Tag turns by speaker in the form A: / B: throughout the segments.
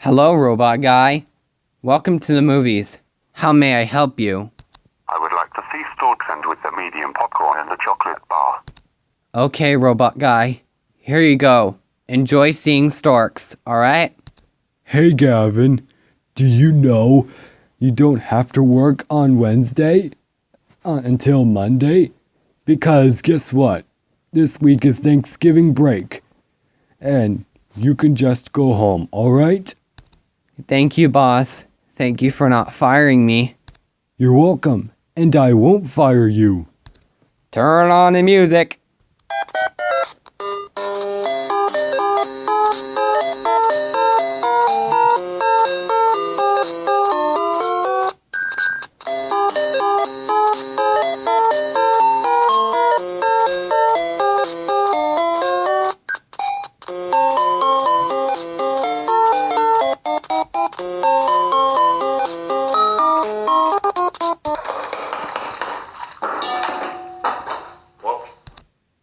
A: Hello, robot guy. Welcome to the movies. How may I help you?
B: I would like the sea storks with the medium popcorn and the chocolate bar.
A: Okay, robot guy. Here you go. Enjoy seeing storks, alright?
C: Hey Gavin, do you know you don't have to work on Wednesday until Monday? Because guess what? This week is Thanksgiving break. And you can just go home, alright?
A: Thank you, boss. Thank you for not firing me.
C: You're welcome, and I won't fire you.
A: Turn on the music.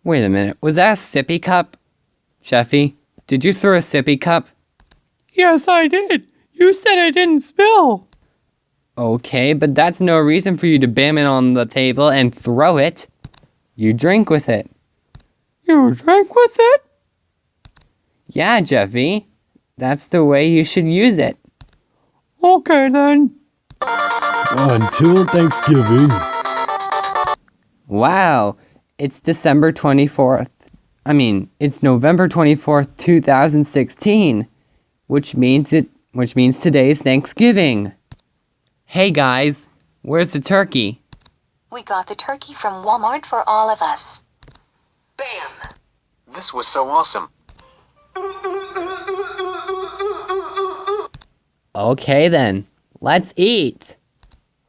A: Wait a minute, was that a sippy cup? Jeffy, did you throw a sippy cup?
D: Yes, I did. You said I didn't spill.
A: Okay, but that's no reason for you to bam it on the table and throw it. You drink with it.
D: You drank with it?
A: Yeah, Jeffy. That's the way you should use it.
D: Okay, then.
C: Until Thanksgiving.
A: Wow, it's December 24th. It's November 24th, 2016, which means today's Thanksgiving. Hey guys, where's the turkey?
E: We got the turkey from Walmart for all of us.
F: Bam! This was so awesome.
A: Okay then, let's eat.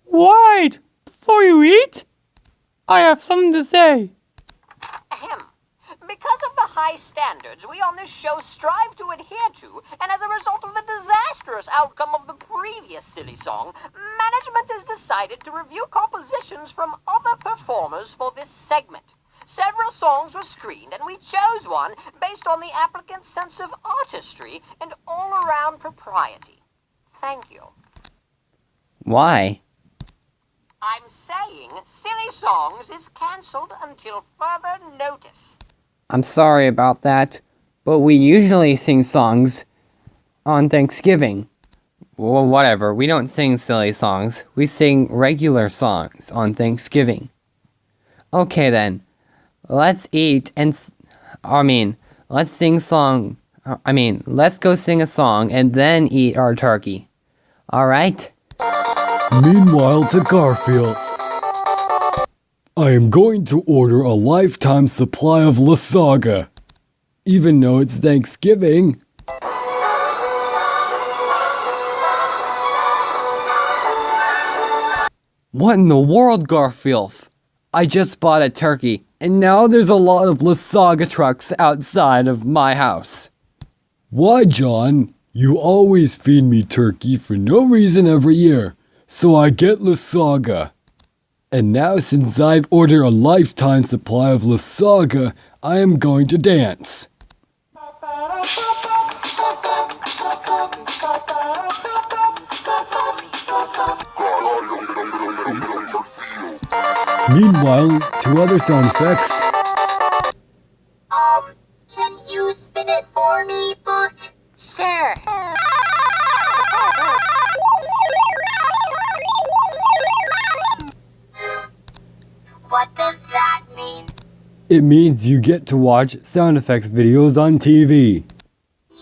D: Wait! Before you eat, I have something to say.
G: Ahem. Because of the high standards we on this show strive to adhere to, and as a result of the disastrous outcome of the previous silly song, management has decided to review compositions from other performers for this segment. Several songs were screened, and we chose one based on the applicant's sense of artistry and all-around propriety. Thank you.
A: Why?
G: I'm saying Silly Songs is cancelled until further notice.
A: I'm sorry about that, but we usually sing songs on Thanksgiving. Well, whatever, we don't sing silly songs. We sing regular songs on Thanksgiving. Okay then, let's eat and... let's go sing a song and then eat our turkey. Alright?
C: Meanwhile to Garfield. I am going to order a lifetime supply of Lasagna, even though it's Thanksgiving.
A: What in the world, Garfield? I just bought a turkey, and now there's a lot of Lasagna trucks outside of my house.
C: Why, John? You always feed me turkey for no reason every year, so I get Lasagna. And now since I've ordered a lifetime supply of Lasagna, I am going to dance. Meanwhile, to other sound effects.
E: Can you spin it for me, Book?
G: Sir.
E: What does that mean?
C: It means you get to watch sound effects videos on TV.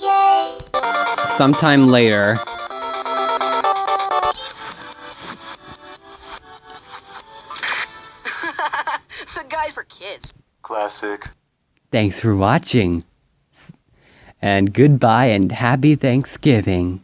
E: Yay!
A: Sometime later.
G: The guy's for kids.
F: Classic.
A: Thanks for watching. And goodbye and happy Thanksgiving.